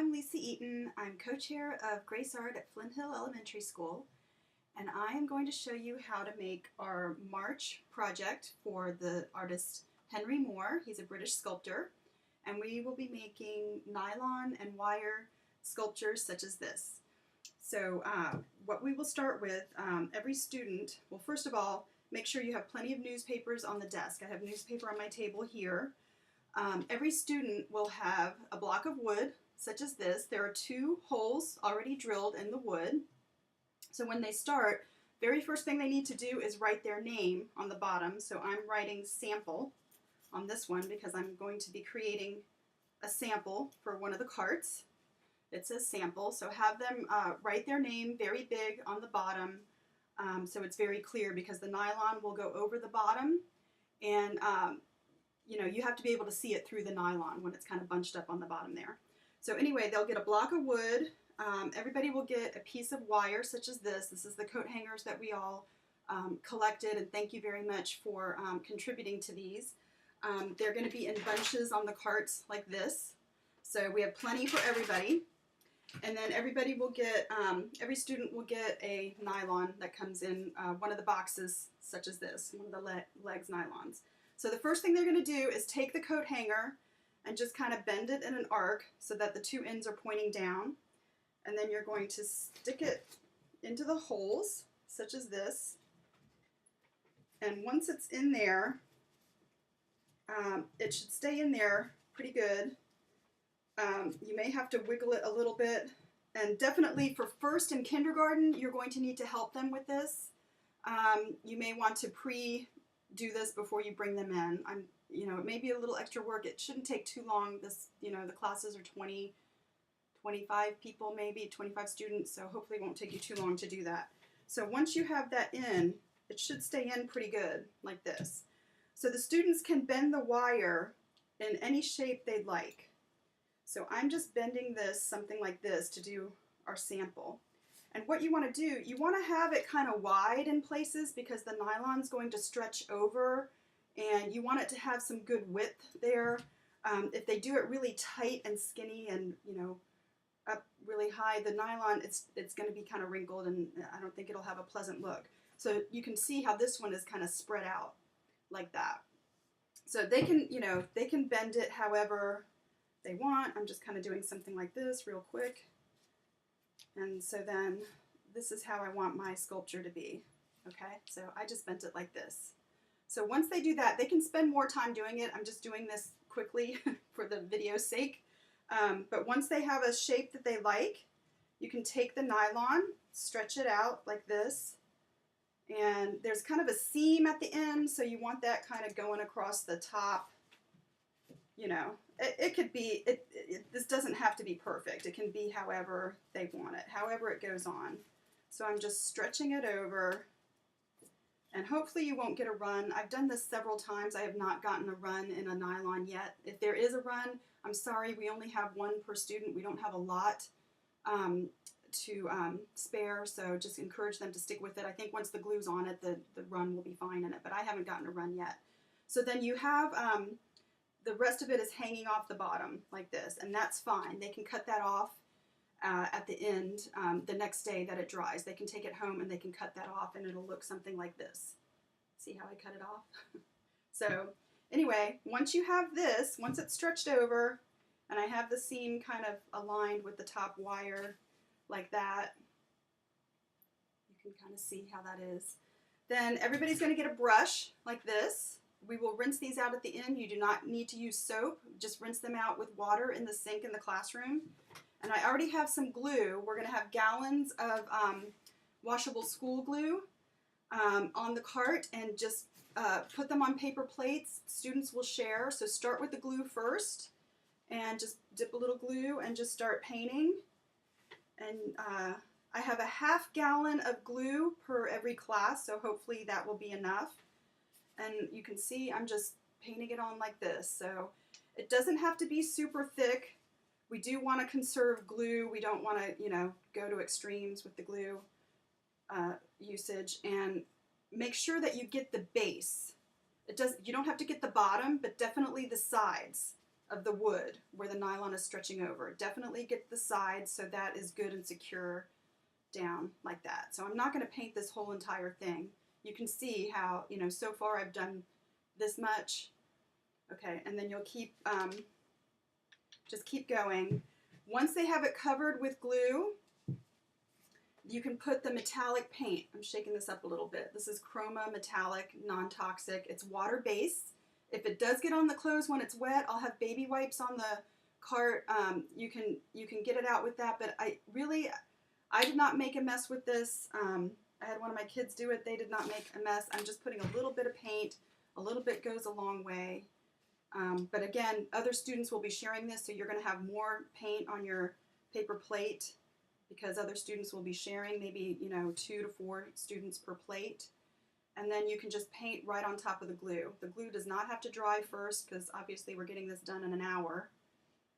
I'm Lisa Eaton. I'm co-chair of Grace Art at Flint Hill Elementary School, and I am going to show you how to make our March project for the artist Henry Moore. He's a British sculptor, and we will be making nylon and wire sculptures such as this. So what we will start with, every student, well, first of all, make sure you have plenty of newspapers on the desk. I have newspaper on my table here. Every student will have a block of wood, such as this. There are 2 holes already drilled in the wood. So when they start, very first thing they need to do is write their name on the bottom. So I'm writing sample on this one because I'm going to be creating a sample for one of the carts. It says sample, so have them write their name very big on the bottom so it's very clear, because the nylon will go over the bottom, and you know, you have to be able to see it through the nylon when it's kind of bunched up on the bottom there. So anyway, they'll get a block of wood. Everybody will get a piece of wire such as this. This is the coat hangers that we all collected, and thank you very much for contributing to these. They're going to be in bunches on the carts like this. So we have plenty for everybody. And then everybody will get, every student will get a nylon that comes in one of the boxes such as this, one of the legs nylons. So the first thing they're going to do is take the coat hanger and just kind of bend it in an arc so that the 2 ends are pointing down. And then you're going to stick it into the holes, such as this. And once it's in there, it should stay in there pretty good. You may have to wiggle it a little bit. And definitely for first and kindergarten, you're going to need to help them with this. You may want to do this before you bring them in. You know, it may be a little extra work. It shouldn't take too long. This, you know, the classes are 20, 25 people, maybe 25 students, so hopefully it won't take you too long to do that. So once you have that in, it should stay in pretty good, like this. So the students can bend the wire in any shape they'd like. So I'm just bending this something like this to do our sample. And what you want to do, you want to have it kind of wide in places because the nylon's going to stretch over, and you want it to have some good width there. If they do it really tight and skinny and, you know, up really high, the nylon, it's going to be kind of wrinkled, and I don't think it'll have a pleasant look. So you can see how this one is kind of spread out like that. So they can, you know, they can bend it however they want. I'm just kind of doing something like this real quick. And so then this is how I want my sculpture to be. Okay, so I just bent it like this. So once they do that, they can spend more time doing it. I'm just doing this quickly for the video's sake. But once they have a shape that they like, you can take the nylon, stretch it out like this, and there's kind of a seam at the end, so you want that kind of going across the top. You know, it could be, this doesn't have to be perfect. It can be however they want it, however it goes on. So I'm just stretching it over, and hopefully you won't get a run. I've done this several times. I have not gotten a run in a nylon yet. If there is a run, I'm sorry, we only have 1 per student. We don't have a lot to spare, so just encourage them to stick with it. I think once the glue's on it, the run will be fine in it, but I haven't gotten a run yet. So then you have, the rest of it is hanging off the bottom like this, and that's fine. They can cut that off at the end the next day that it dries. They can take it home and they can cut that off, and it'll look something like this. See how I cut it off? So anyway, once you have this, once it's stretched over, and I have the seam kind of aligned with the top wire like that, you can kind of see how that is. Then everybody's going to get a brush like this. We will rinse these out at the end. You do not need to use soap. Just rinse them out with water in the sink in the classroom. And I already have some glue. We're going to have gallons of washable school glue on the cart, and just put them on paper plates. Students will share. So start with the glue first, and just dip a little glue and just start painting. And I have a ½ gallon of glue per every class, so hopefully that will be enough. And you can see I'm just painting it on like this. So it doesn't have to be super thick. We do want to conserve glue. We don't want to, you know, go to extremes with the glue usage. And make sure that you get the base. You don't have to get the bottom, but definitely the sides. of the wood where the nylon is stretching over. Definitely get the sides so that is good and secure down like that. So I'm not going to paint this whole entire thing. You can see how, you know, so far I've done this much. Okay, and then you'll keep, just keep going. Once they have it covered with glue, you can put the metallic paint. I'm shaking this up a little bit. This is Chroma Metallic, non-toxic. It's water-based. If it does get on the clothes when it's wet, I'll have baby wipes on the cart. You can get it out with that, but I did not make a mess with this. I had one of my kids do it. They did not make a mess. I'm just putting a little bit of paint. A little bit goes a long way. But again, other students will be sharing this, so you're going to have more paint on your paper plate because other students will be sharing, maybe, you know, 2 to 4 students per plate. And then you can just paint right on top of the glue. The glue does not have to dry first because obviously we're getting this done in an hour.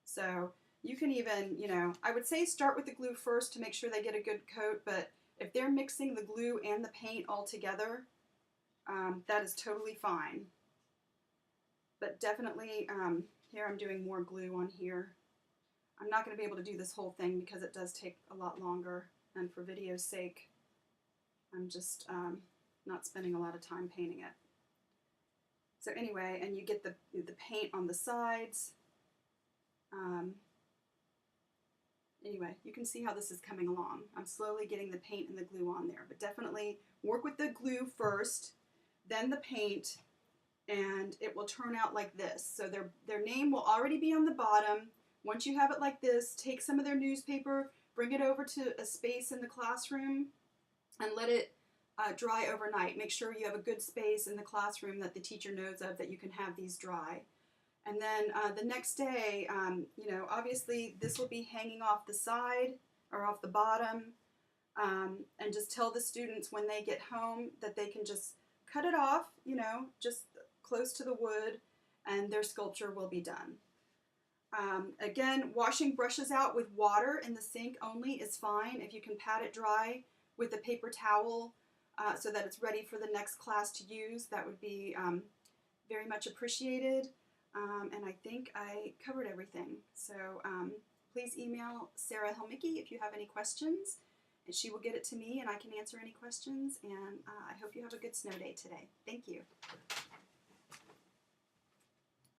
So you can even, you know, I would say start with the glue first to make sure they get a good coat, but if they're mixing the glue and the paint all together, that is totally fine. But definitely, here I'm doing more glue on here. I'm not going to be able to do this whole thing because it does take a lot longer, and for video's sake, I'm just not spending a lot of time painting it. So anyway, and you get the paint on the sides. Anyway, you can see how this is coming along. I'm slowly getting the paint and the glue on there, but definitely work with the glue first, then the paint, and it will turn out like this. So their name will already be on the bottom. Once you have it like this, take some of their newspaper, bring it over to a space in the classroom, and let it dry overnight. Make sure you have a good space in the classroom that the teacher knows of that you can have these dry. And then the next day, you know, obviously this will be hanging off the side or off the bottom, and just tell the students when they get home that they can just cut it off, you know, just close to the wood, and their sculpture will be done. Again, washing brushes out with water in the sink only is fine. If you can pat it dry with a paper towel so that it's ready for the next class to use, that would be very much appreciated. And I think I covered everything. So please email Sarah Helmicki if you have any questions, and she will get it to me and I can answer any questions. And I hope you have a good snow day today. Thank you.